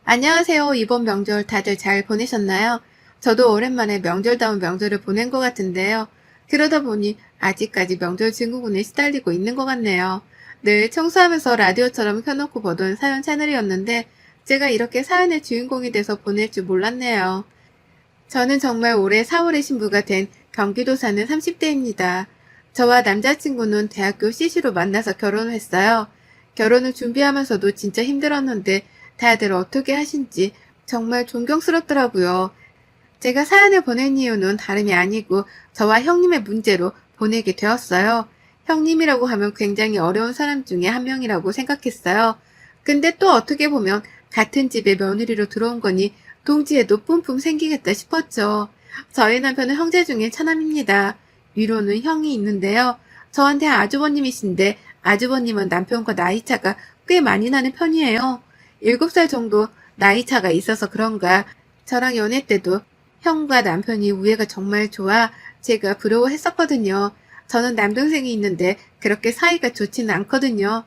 안녕하세요. 이번 명절 다들 잘 보내셨나요? 저도 오랜만에 명절다운 명절을 보낸 것 같은데요. 그러다 보니 아직까지 명절 증후군에 시달리고 있는 것 같네요. 늘 청소하면서 라디오처럼 켜놓고 보던 사연 채널이었는데 제가 이렇게 사연의 주인공이 돼서 보낼 줄 몰랐네요. 저는 정말 올해 4월에 신부가 된 경기도 사는 30대입니다. 저와 남자친구는 대학교 CC로 만나서 결혼을 했어요. 결혼을 준비하면서도 진짜 힘들었는데 다들 어떻게 하신지 정말 존경스럽더라고요. 제가 사연을 보낸 이유는 다름이 아니고 저와 형님의 문제로 보내게 되었어요. 형님이라고 하면 굉장히 어려운 사람 중에 한 명이라고 생각했어요. 근데 또 어떻게 보면 같은 집에 며느리로 들어온 거니 동지에도 뿜뿜 생기겠다 싶었죠. 저희 남편은 형제 중에 차남입니다. 위로는 형이 있는데요. 저한테 아주버님이신데 아주버님은 남편과 나이차가 꽤 많이 나는 편이에요. 7살 정도 나이차가 있어서 그런가 저랑 연애 때도 형과 남편이 우애가 정말 좋아 제가 부러워했었거든요. 저는 남동생이 있는데 그렇게 사이가 좋지는 않거든요.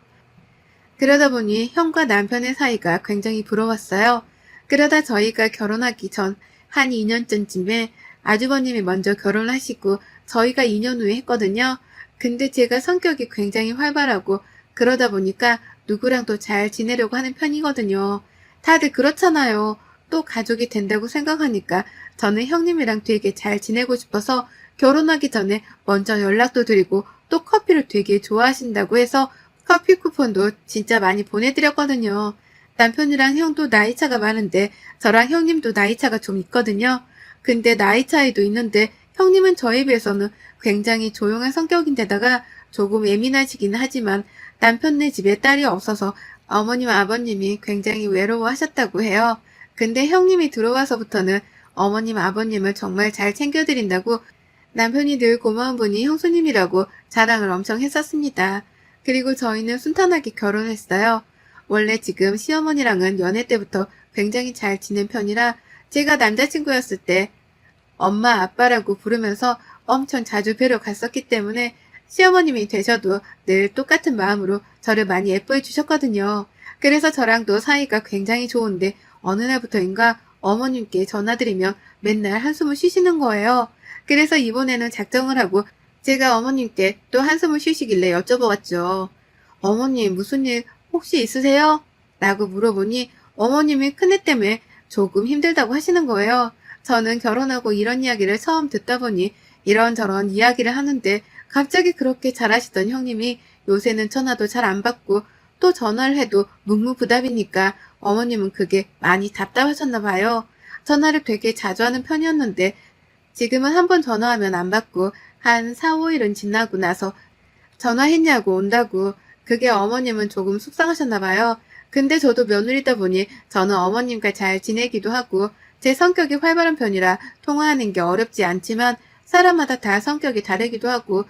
그러다 보니 형과 남편의 사이가 굉장히 부러웠어요. 그러다 저희가 결혼하기 전 한 2년 전쯤에 아주버님이 먼저 결혼하시고 저희가 2년 후에 했거든요. 근데 제가 성격이 굉장히 활발하고 그러다 보니까 누구랑도 잘 지내려고 하는 편이거든요. 다들 그렇잖아요. 또 가족이 된다고 생각하니까 저는 형님이랑 되게 잘 지내고 싶어서 결혼하기 전에 먼저 연락도 드리고 또 커피를 되게 좋아하신다고 해서 커피 쿠폰도 진짜 많이 보내드렸거든요. 남편이랑 형도 나이 차가 많은데 저랑 형님도 나이 차가 좀 있거든요. 근데 나이 차이도 있는데 형님은 저에 비해서는 굉장히 조용한 성격인데다가 조금 예민하시긴 하지만 남편네 집에 딸이 없어서 어머님 아버님이 굉장히 외로워하셨다고 해요. 근데 형님이 들어와서부터는 어머님 아버님을 정말 잘 챙겨드린다고 남편이 늘 고마운 분이 형수님이라고 자랑을 엄청 했었습니다. 그리고 저희는 순탄하게 결혼했어요. 원래 지금 시어머니랑은 연애 때부터 굉장히 잘 지낸 편이라 제가 남자친구였을 때 엄마 아빠라고 부르면서 엄청 자주 뵈러 갔었기 때문에 시어머님이 되셔도 늘 똑같은 마음으로 저를 많이 예뻐해 주셨거든요. 그래서 저랑도 사이가 굉장히 좋은데 어느 날부터인가 어머님께 전화드리면 맨날 한숨을 쉬시는 거예요. 그래서 이번에는 작정을 하고 제가 어머님께 또 한숨을 쉬시길래 여쭤보았죠. 어머님 무슨 일 혹시 있으세요? 라고 물어보니 어머님이 큰애 때문에 조금 힘들다고 하시는 거예요. 저는 결혼하고 이런 이야기를 처음 듣다 보니 이런저런 이야기를 하는데 갑자기 그렇게 잘하시던 형님이 요새는 전화도 잘 안 받고 또 전화를 해도 묵묵부답이니까 어머님은 그게 많이 답답하셨나 봐요. 전화를 되게 자주 하는 편이었는데 지금은 한 번 전화하면 안 받고 한 4, 5일은 지나고 나서 전화했냐고 온다고. 그게 어머님은 조금 속상하셨나 봐요. 근데 저도 며느리다 보니 저는 어머님과 잘 지내기도 하고 제 성격이 활발한 편이라 통화하는 게 어렵지 않지만 사람마다 다 성격이 다르기도 하고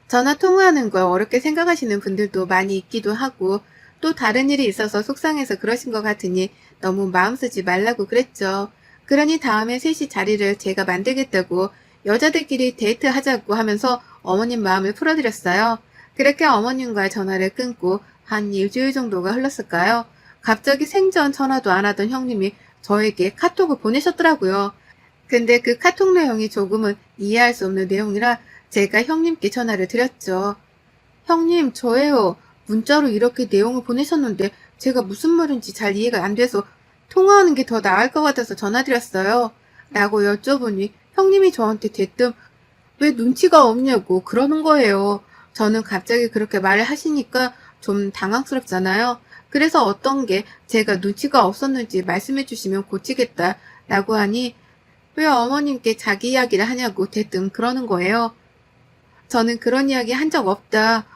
전화 통화하는 걸 어렵게 생각하시는 분들도 많이 있기도 하고 또 다른 일이 있어서 속상해서 그러신 것 같으니 너무 마음 쓰지 말라고 그랬죠. 그러니 다음에 셋이 자리를 제가 만들겠다고 여자들끼리 데이트하자고 하면서 어머님 마음을 풀어드렸어요. 그렇게 어머님과 전화를 끊고 한 일주일 정도가 흘렀을까요? 갑자기 생전 전화도 안 하던 형님이 저에게 카톡을 보내셨더라고요. 근데 그 카톡 내용이 조금은 이해할 수 없는 내용이라 제가 형님께 전화를 드렸죠. 형님, 저예요. 문자로 이렇게 내용을 보내셨는데 제가 무슨 말인지 잘 이해가 안 돼서 통화하는 게 더 나을 것 같아서 전화드렸어요. 라고 여쭤보니 형님이 저한테 대뜸 왜 눈치가 없냐고 그러는 거예요. 저는 갑자기 그렇게 말을 하시니까 좀 당황스럽잖아요. 그래서 어떤 게 제가 눈치가 없었는지 말씀해 주시면 고치겠다 라고 하니 왜 어머님께 자기 이야기를 하냐고 대뜸 그러는 거예요. 저는 그런 이야기 한 적 없다.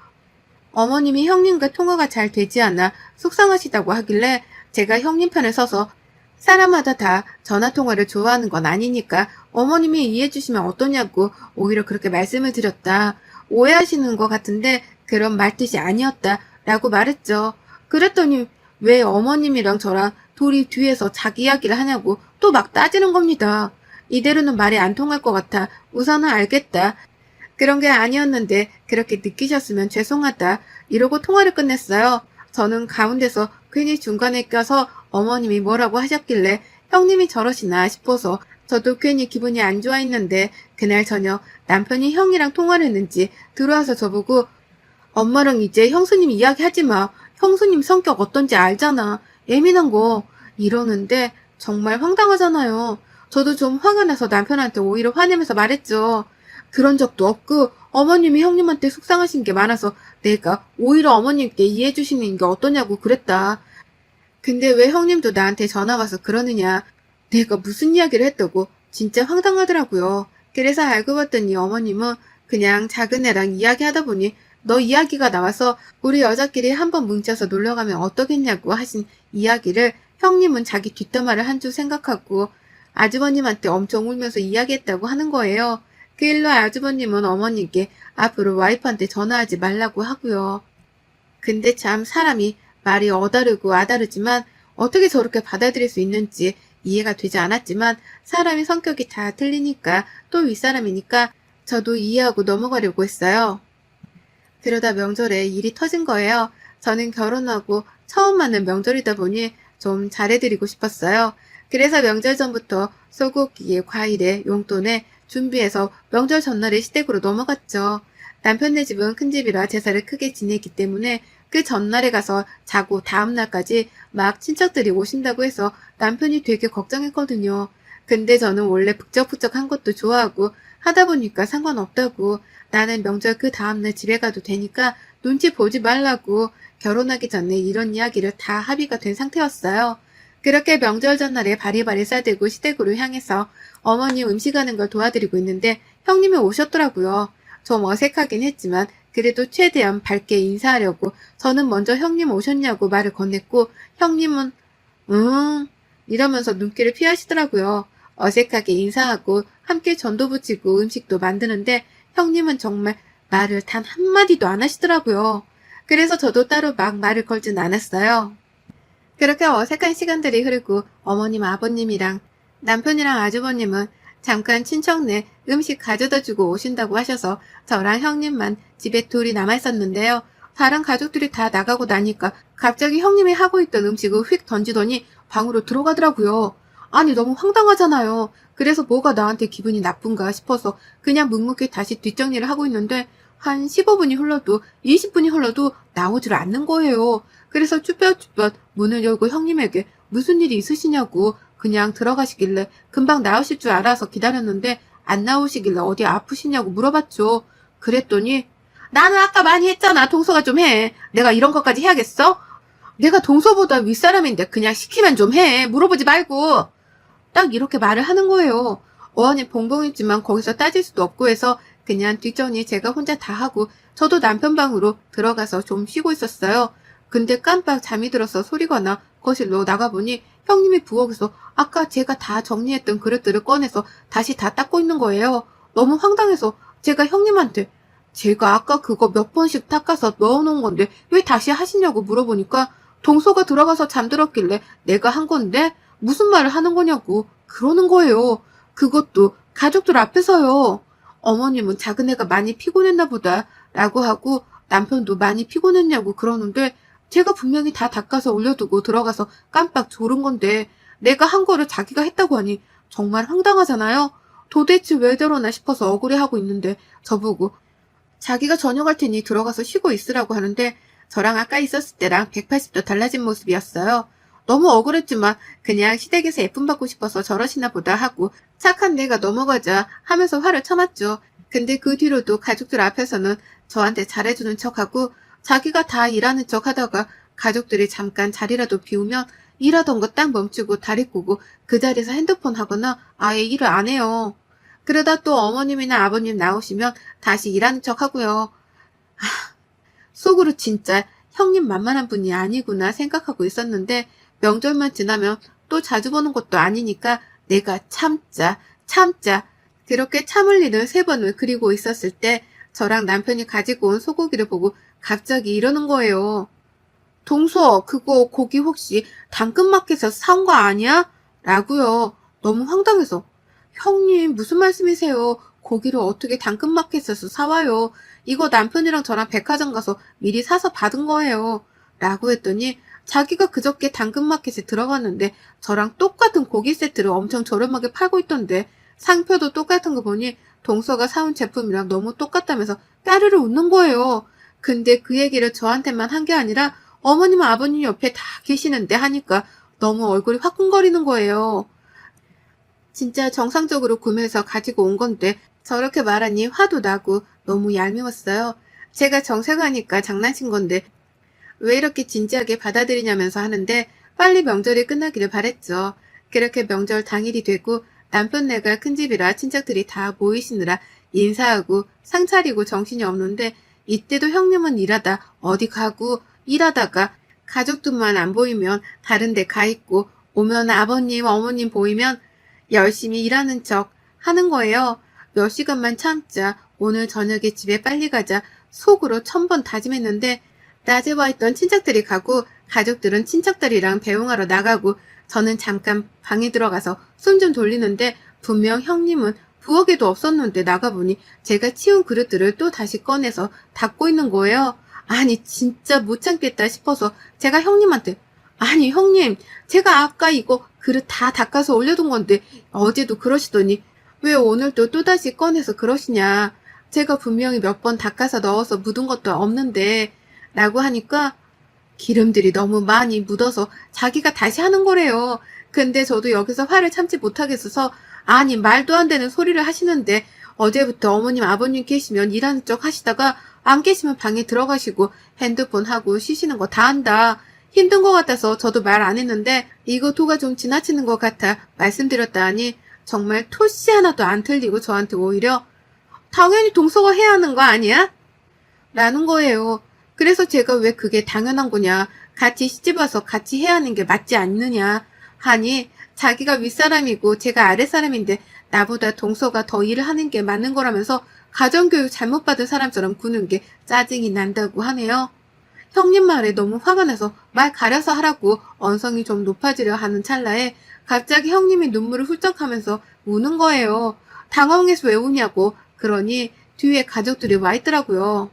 어머님이 형님과 통화가 잘 되지 않아 속상하시다고 하길래 제가 형님 편에 서서 사람마다 다 전화통화를 좋아하는 건 아니니까 어머님이 이해해 주시면 어떠냐고 오히려 그렇게 말씀을 드렸다. 오해하시는 것 같은데 그런 말뜻이 아니었다 라고 말했죠. 그랬더니 왜 어머님이랑 저랑 둘이 뒤에서 자기 이야기를 하냐고 또 막 따지는 겁니다. 이대로는 말이 안 통할 것 같아 우선은 알겠다. 그런 게 아니었는데 그렇게 느끼셨으면 죄송하다 이러고 통화를 끝냈어요. 저는 가운데서 괜히 중간에 껴서 어머님이 뭐라고 하셨길래 형님이 저러시나 싶어서 저도 괜히 기분이 안 좋아했는데 그날 저녁 남편이 형이랑 통화를 했는지 들어와서 저보고 엄마랑 이제 형수님 이야기하지 마. 형수님 성격 어떤지 알잖아. 예민한 거. 이러는데 정말 황당하잖아요. 저도 좀 화가 나서 남편한테 오히려 화내면서 말했죠. 그런 적도 없고 어머님이 형님한테 속상하신 게 많아서 내가 오히려 어머님께 이해해 주시는 게 어떠냐고 그랬다. 근데 왜 형님도 나한테 전화 와서 그러느냐. 내가 무슨 이야기를 했다고 진짜 황당하더라고요. 그래서 알고 봤더니 어머님은 그냥 작은 애랑 이야기하다 보니 너 이야기가 나와서 우리 여자끼리 한번 뭉쳐서 놀러가면 어떠겠냐고 하신 이야기를 형님은 자기 뒷담화를 한 줄 생각하고 아주버님한테 엄청 울면서 이야기했다고 하는 거예요. 그 일로 아주버님은 어머님께 앞으로 와이프한테 전화하지 말라고 하고요. 근데 참 사람이 말이 어다르고 아다르지만 어떻게 저렇게 받아들일 수 있는지 이해가 되지 않았지만 사람이 성격이 다 틀리니까 또 윗사람이니까 저도 이해하고 넘어가려고 했어요. 그러다 명절에 일이 터진 거예요. 저는 결혼하고 처음 맞는 명절이다 보니 좀 잘해드리고 싶었어요. 그래서 명절 전부터 소고기에 과일에 용돈에 준비해서 명절 전날에 시댁으로 넘어갔죠. 남편네 집은 큰 집이라 제사를 크게 지내기 때문에 그 전날에 가서 자고 다음날까지 막 친척들이 오신다고 해서 남편이 되게 걱정했거든요. 근데 저는 원래 북적북적한 것도 좋아하고 하다 보니까 상관없다고 나는 명절 그 다음날 집에 가도 되니까 눈치 보지 말라고 결혼하기 전에 이런 이야기를 다 합의가 된 상태였어요. 그렇게 명절 전날에 바리바리 싸들고 시댁으로 향해서 어머니 음식하는 걸 도와드리고 있는데 형님이 오셨더라고요. 좀 어색하긴 했지만 그래도 최대한 밝게 인사하려고 저는 먼저 형님 오셨냐고 말을 건넸고 형님은 이러면서 눈길을 피하시더라고요. 어색하게 인사하고 함께 전도 붙이고 음식도 만드는데 형님은 정말 말을 단 한마디도 안 하시더라고요. 그래서 저도 따로 막 말을 걸진 않았어요. 그렇게 어색한 시간들이 흐르고 어머님 아버님이랑 남편이랑 아주버님은 잠깐 친척네 음식 가져다 주고 오신다고 하셔서 저랑 형님만 집에 둘이 남아있었는데요. 다른 가족들이 다 나가고 나니까 갑자기 형님이 하고 있던 음식을 휙 던지더니 방으로 들어가더라고요. 아니 너무 황당하잖아요. 그래서 뭐가 나한테 기분이 나쁜가 싶어서 그냥 묵묵히 다시 뒷정리를 하고 있는데 한 15분이 흘러도 20분이 흘러도 나오질 않는 거예요. 그래서 쭈뼛쭈뼛 문을 열고 형님에게 무슨 일이 있으시냐고 그냥 들어가시길래 금방 나오실 줄 알아서 기다렸는데 안 나오시길래 어디 아프시냐고 물어봤죠. 그랬더니 나는 아까 많이 했잖아. 동서가 좀 해. 내가 이런 것까지 해야겠어? 내가 동서보다 윗사람인데 그냥 시키면 좀 해. 물어보지 말고. 딱 이렇게 말을 하는 거예요. 어안이 벙벙했지만 거기서 따질 수도 없고 해서 그냥 뒷정리 제가 혼자 다 하고 저도 남편 방으로 들어가서 좀 쉬고 있었어요. 근데 깜빡 잠이 들어서 소리가 나 거실로 나가보니 형님이 부엌에서 아까 제가 다 정리했던 그릇들을 꺼내서 다시 다 닦고 있는 거예요. 너무 황당해서 제가 형님한테 제가 아까 그거 몇 번씩 닦아서 넣어놓은 건데 왜 다시 하시냐고 물어보니까 동서가 들어가서 잠들었길래 내가 한 건데 무슨 말을 하는 거냐고 그러는 거예요. 그것도 가족들 앞에서요. 어머님은 작은 애가 많이 피곤했나 보다 라고 하고 남편도 많이 피곤했냐고 그러는데 제가 분명히 다 닦아서 올려두고 들어가서 깜빡 졸은 건데 내가 한 거를 자기가 했다고 하니 정말 황당하잖아요. 도대체 왜 저러나 싶어서 억울해하고 있는데 저보고 자기가 저녁할 테니 들어가서 쉬고 있으라고 하는데 저랑 아까 있었을 때랑 180도 달라진 모습이었어요. 너무 억울했지만 그냥 시댁에서 예쁨 받고 싶어서 저러시나 보다 하고 착한 내가 넘어가자 하면서 화를 참았죠. 근데 그 뒤로도 가족들 앞에서는 저한테 잘해주는 척하고 자기가 다 일하는 척 하다가 가족들이 잠깐 자리라도 비우면 일하던 거 딱 멈추고 다리 꼬고 그 자리에서 핸드폰 하거나 아예 일을 안 해요. 그러다 또 어머님이나 아버님 나오시면 다시 일하는 척 하고요. 속으로 진짜 형님 만만한 분이 아니구나 생각하고 있었는데 명절만 지나면 또 자주 보는 것도 아니니까 내가 참자. 그렇게 참을 일을 3번을 그리고 있었을 때 저랑 남편이 가지고 온 소고기를 보고 갑자기 이러는 거예요. 동서, 그거 고기 혹시 당근마켓에서 사온 거 아니야? 라고요. 너무 황당해서. 형님, 무슨 말씀이세요? 고기를 어떻게 당근마켓에서 사와요? 이거 남편이랑 저랑 백화점 가서 미리 사서 받은 거예요. 라고 했더니 자기가 그저께 당근마켓에 들어갔는데 저랑 똑같은 고기 세트를 엄청 저렴하게 팔고 있던데 상표도 똑같은 거 보니 동서가 사온 제품이랑 너무 똑같다면서 까르르 웃는 거예요. 근데 그 얘기를 저한테만 한 게 아니라 어머님 아버님 옆에 다 계시는데 하니까 너무 얼굴이 화끈거리는 거예요. 진짜 정상적으로 구매해서 가지고 온 건데 저렇게 말하니 화도 나고 너무 얄미웠어요. 제가 정색하니까 장난친 건데 왜 이렇게 진지하게 받아들이냐면서 하는데 빨리 명절이 끝나기를 바랬죠. 그렇게 명절 당일이 되고 남편네가 큰집이라 친척들이 다 모이시느라 인사하고 상 차리고 정신이 없는데 이때도 형님은 일하다 어디 가고 일하다가 가족들만 안 보이면 다른 데 가 있고 오면 아버님 어머님 보이면 열심히 일하는 척 하는 거예요. 몇 시간만 참자. 오늘 저녁에 집에 빨리 가자. 속으로 1000번 다짐했는데 낮에 와 있던 친척들이 가고 가족들은 친척들이랑 배웅하러 나가고 저는 잠깐 방에 들어가서 숨 좀 돌리는데 분명 형님은 부엌에도 없었는데 나가보니 제가 치운 그릇들을 또 다시 꺼내서 닦고 있는 거예요. 아니 진짜 못 참겠다 싶어서 제가 형님한테 아니 형님 제가 아까 이거 그릇 다 닦아서 올려둔 건데 어제도 그러시더니 왜 오늘도 또다시 꺼내서 그러시냐. 제가 분명히 몇 번 닦아서 넣어서 묻은 것도 없는데 라고 하니까 기름들이 너무 많이 묻어서 자기가 다시 하는 거래요. 근데 저도 여기서 화를 참지 못하겠어서 아니 말도 안 되는 소리를 하시는데 어제부터 어머님 아버님 계시면 일하는 척 하시다가 안 계시면 방에 들어가시고 핸드폰 하고 쉬시는 거 다 한다. 힘든 것 같아서 저도 말 안 했는데 이거 도가 좀 지나치는 것 같아 말씀드렸다 하니 정말 토씨 하나도 안 틀리고 저한테 오히려 당연히 동서가 해야 하는 거 아니야? 라는 거예요. 그래서 제가 왜 그게 당연한 거냐. 같이 시집와서 같이 해야 하는 게 맞지 않느냐. 하니 자기가 윗사람이고 제가 아랫사람인데 나보다 동서가 더 일을 하는 게 맞는 거라면서 가정교육 잘못 받은 사람처럼 구는 게 짜증이 난다고 하네요. 형님 말에 너무 화가 나서 말 가려서 하라고 언성이 좀 높아지려 하는 찰나에 갑자기 형님이 눈물을 훌쩍하면서 우는 거예요. 당황해서 왜 우냐고. 그러니 뒤에 가족들이 와 있더라고요.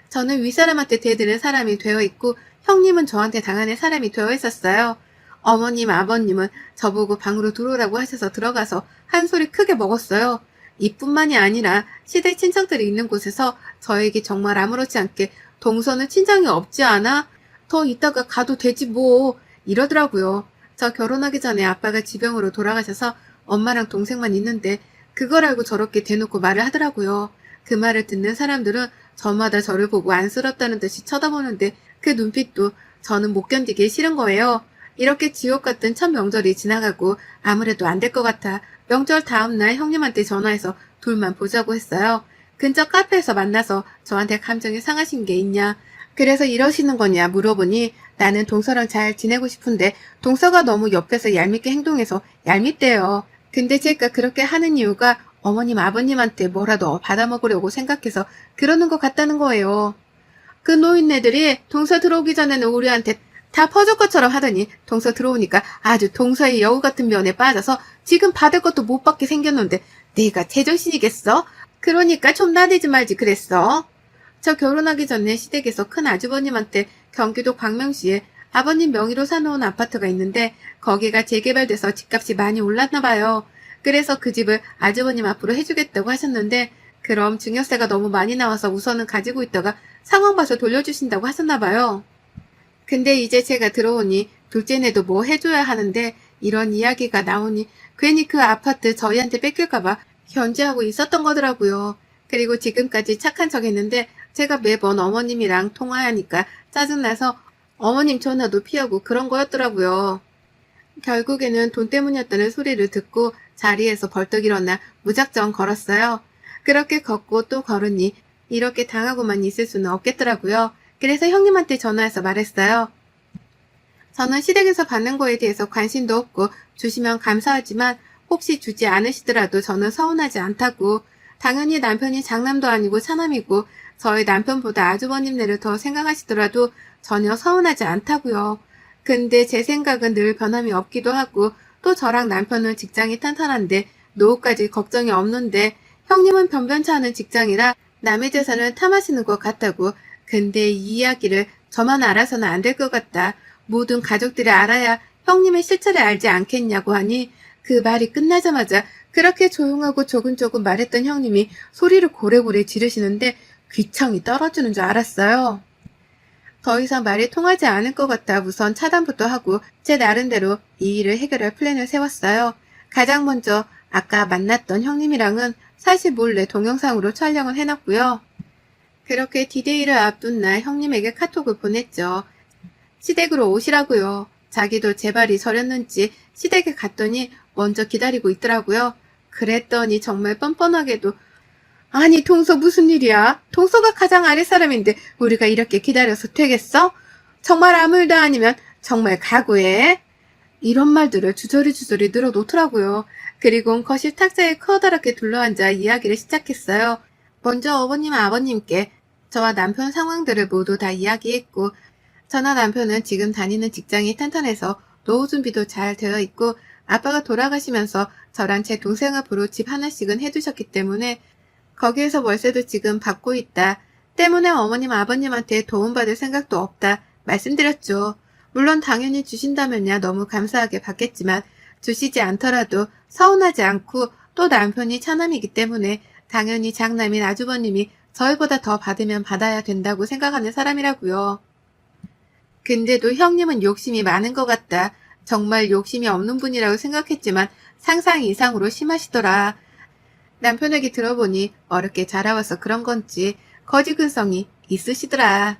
저는 윗사람한테 대드는 사람이 되어 있고 형님은 저한테 당하는 사람이 되어 있었어요. 어머님, 아버님은 저보고 방으로 들어오라고 하셔서 들어가서 한 소리 크게 먹었어요. 이뿐만이 아니라 시댁 친척들이 있는 곳에서 저에게 정말 아무렇지 않게 동서는 친정이 없지 않아? 더 있다가 가도 되지 뭐 이러더라고요. 저 결혼하기 전에 아빠가 지병으로 돌아가셔서 엄마랑 동생만 있는데 그걸 알고 저렇게 대놓고 말을 하더라고요. 그 말을 듣는 사람들은 저마다 저를 보고 안쓰럽다는 듯이 쳐다보는데 그 눈빛도 저는 못 견디기 싫은 거예요. 이렇게 지옥 같은 첫 명절이 지나가고 아무래도 안 될 것 같아 명절 다음날 형님한테 전화해서 둘만 보자고 했어요. 근처 카페에서 만나서 저한테 감정이 상하신 게 있냐, 그래서 이러시는 거냐 물어보니 나는 동서랑 잘 지내고 싶은데 동서가 너무 옆에서 얄밉게 행동해서 얄밉대요. 근데 제가 그렇게 하는 이유가 어머님 아버님한테 뭐라도 받아먹으려고 생각해서 그러는 것 같다는 거예요. 그 노인네들이 동서 들어오기 전에는 우리한테 다 퍼줄 것처럼 하더니 동서 들어오니까 아주 동서의 여우 같은 면에 빠져서 지금 받을 것도 못 받게 생겼는데 내가 제정신이겠어? 그러니까 좀 나대지 말지 그랬어. 저 결혼하기 전에 시댁에서 큰 아주버님한테 경기도 광명시에 아버님 명의로 사놓은 아파트가 있는데 거기가 재개발돼서 집값이 많이 올랐나 봐요. 그래서 그 집을 아주버님 앞으로 해주겠다고 하셨는데 그럼 증여세가 너무 많이 나와서 우선은 가지고 있다가 상황 봐서 돌려주신다고 하셨나 봐요. 근데 이제 제가 들어오니 둘째네도 뭐 해줘야 하는데 이런 이야기가 나오니 괜히 그 아파트 저희한테 뺏길까봐 견제하고 있었던 거더라고요. 그리고 지금까지 착한 척 했는데 제가 매번 어머님이랑 통화하니까 짜증나서 어머님 전화도 피하고 그런 거였더라고요. 결국에는 돈 때문이었다는 소리를 듣고 자리에서 벌떡 일어나 무작정 걸었어요. 그렇게 걷고 또 걸으니 이렇게 당하고만 있을 수는 없겠더라고요. 그래서 형님한테 전화해서 말했어요. 저는 시댁에서 받는 거에 대해서 관심도 없고 주시면 감사하지만 혹시 주지 않으시더라도 저는 서운하지 않다고. 당연히 남편이 장남도 아니고 차남이고 저희 남편보다 아주버님네를 더 생각하시더라도 전혀 서운하지 않다고요. 근데 제 생각은 늘 변함이 없기도 하고 또 저랑 남편은 직장이 탄탄한데 노후까지 걱정이 없는데 형님은 변변치 않은 직장이라 남의 재산을 탐하시는 것 같다고. 근데 이 이야기를 저만 알아서는 안 될 것 같다. 모든 가족들이 알아야 형님의 실체를 알지 않겠냐고 하니 그 말이 끝나자마자 그렇게 조용하고 조근조근 말했던 형님이 소리를 고래고래 지르시는데 귀청이 떨어지는 줄 알았어요. 더 이상 말이 통하지 않을 것 같아 우선 차단부터 하고 제 나름대로 이 일을 해결할 플랜을 세웠어요. 가장 먼저 아까 만났던 형님이랑은 사실 몰래 동영상으로 촬영을 해놨고요. 그렇게 디데이를 앞둔 날 형님에게 카톡을 보냈죠. 시댁으로 오시라고요. 자기도 제발이 저렸는지 시댁에 갔더니 먼저 기다리고 있더라고요. 그랬더니 정말 뻔뻔하게도 아니 동서 무슨 일이야? 동서가 가장 아랫사람인데 우리가 이렇게 기다려서 되겠어? 정말 아무 일도 아니면 정말 각오해. 이런 말들을 주저리 늘어놓더라고요. 그리고 거실 탁자에 커다랗게 둘러앉아 이야기를 시작했어요. 먼저 어머님 아버님께 저와 남편 상황들을 모두 다 이야기했고 저나 남편은 지금 다니는 직장이 탄탄해서 노후 준비도 잘 되어 있고 아빠가 돌아가시면서 저랑 제 동생 앞으로 집 하나씩은 해두셨기 때문에 거기에서 월세도 지금 받고 있다. 때문에 어머님 아버님한테 도움받을 생각도 없다. 말씀드렸죠. 물론 당연히 주신다면야 너무 감사하게 받겠지만 주시지 않더라도 서운하지 않고 또 남편이 차남이기 때문에 당연히 장남인 아주버님이 저희보다 더 받으면 받아야 된다고 생각하는 사람이라고요. 근데도 형님은 욕심이 많은 것 같다. 정말 욕심이 없는 분이라고 생각했지만 상상 이상으로 심하시더라. 남편 에게 들어보니 어렵게 자라와서 그런 건지 거지 근성이 있으시더라.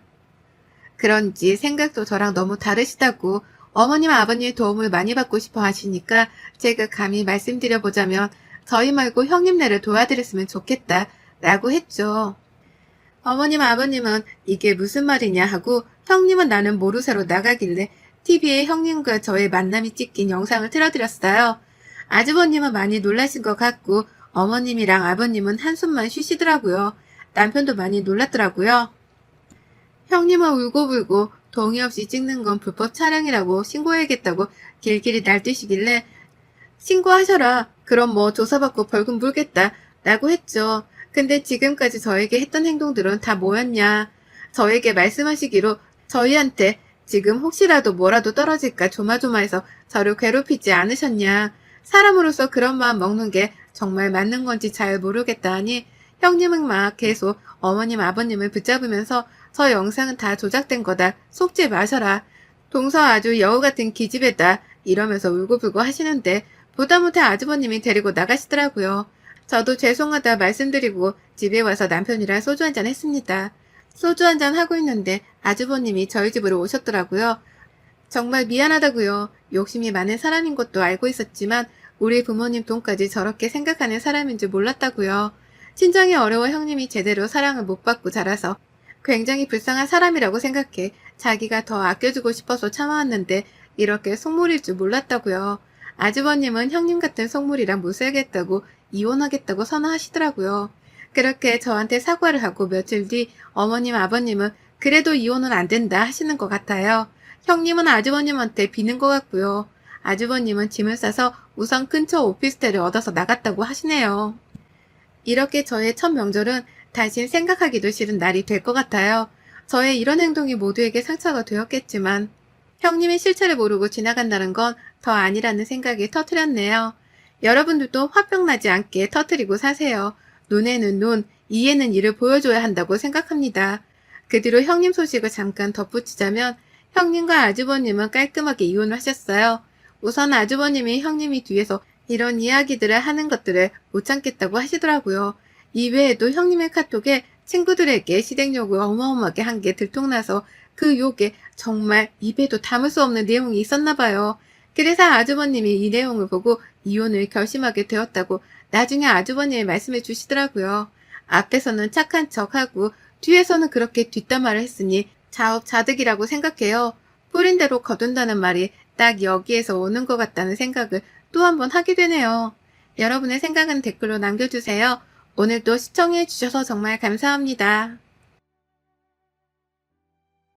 그런지 생각도 저랑 너무 다르시다고 어머님 아버님의 도움을 많이 받고 싶어 하시니까 제가 감히 말씀드려보자면 저희 말고 형님네를 도와드렸으면 좋겠다 라고 했죠. 어머님 아버님은 이게 무슨 말이냐 하고 형님은 나는 모르쇠로 나가길래 TV에 형님과 저의 만남이 찍힌 영상을 틀어드렸어요. 아주버님은 많이 놀라신 것 같고 어머님이랑 아버님은 한숨만 쉬시더라고요. 남편도 많이 놀랐더라고요. 형님은 울고불고 동의 없이 찍는 건 불법 촬영이라고 신고해야겠다고 길길이 날뛰시길래 신고하셔라. 그럼 뭐 조사받고 벌금 물겠다 라고 했죠. 근데 지금까지 저에게 했던 행동들은 다 뭐였냐. 저에게 말씀하시기로 저희한테 지금 혹시라도 뭐라도 떨어질까 조마조마해서 저를 괴롭히지 않으셨냐. 사람으로서 그런 마음 먹는 게 정말 맞는 건지 잘 모르겠다 하니 형님은 막 계속 어머님 아버님을 붙잡으면서 저 영상은 다 조작된 거다. 속지 마셔라. 동서 아주 여우 같은 기집애다. 이러면서 울고불고 하시는데 보다 못해 아주버님이 데리고 나가시더라고요. 저도 죄송하다 말씀드리고 집에 와서 남편이랑 소주 한잔 했습니다. 소주 한잔 하고 있는데 아주버님이 저희 집으로 오셨더라고요. 정말 미안하다고요. 욕심이 많은 사람인 것도 알고 있었지만 우리 부모님 돈까지 저렇게 생각하는 사람인 줄 몰랐다고요. 친정이 어려워 형님이 제대로 사랑을 못 받고 자라서 굉장히 불쌍한 사람이라고 생각해 자기가 더 아껴주고 싶어서 참아왔는데 이렇게 속물일 줄 몰랐다고요. 아주버님은 형님 같은 속물이랑 못 살겠다고 이혼하겠다고 선언하시더라고요. 그렇게 저한테 사과를 하고 며칠 뒤 어머님 아버님은 그래도 이혼은 안 된다 하시는 것 같아요. 형님은 아주버님한테 비는 것 같고요. 아주버님은 짐을 싸서 우선 근처 오피스텔을 얻어서 나갔다고 하시네요. 이렇게 저의 첫 명절은 다신 생각하기도 싫은 날이 될 것 같아요. 저의 이런 행동이 모두에게 상처가 되었겠지만 형님의 실체를 모르고 지나간다는 건 더 아니라는 생각이 터뜨렸네요. 여러분들도 화병 나지 않게 터뜨리고 사세요. 눈에는 눈, 이에는 이를 보여줘야 한다고 생각합니다. 그 뒤로 형님 소식을 잠깐 덧붙이자면 형님과 아주버님은 깔끔하게 이혼을 하셨어요. 우선 아주버님이 형님이 뒤에서 이런 이야기들을 하는 것들을 못 참겠다고 하시더라고요. 이외에도 형님의 카톡에 친구들에게 시댁욕을 어마어마하게 한 게 들통나서 그 욕에 정말 입에도 담을 수 없는 내용이 있었나 봐요. 그래서 아주버님이 이 내용을 보고 이혼을 결심하게 되었다고 나중에 아주버님이 말씀해 주시더라고요. 앞에서는 착한 척하고 뒤에서는 그렇게 뒷담화를 했으니 자업자득이라고 생각해요. 뿌린 대로 거둔다는 말이 딱 여기에서 오는 것 같다는 생각을 또 한 번 하게 되네요. 여러분의 생각은 댓글로 남겨주세요. 오늘도 시청해 주셔서 정말 감사합니다.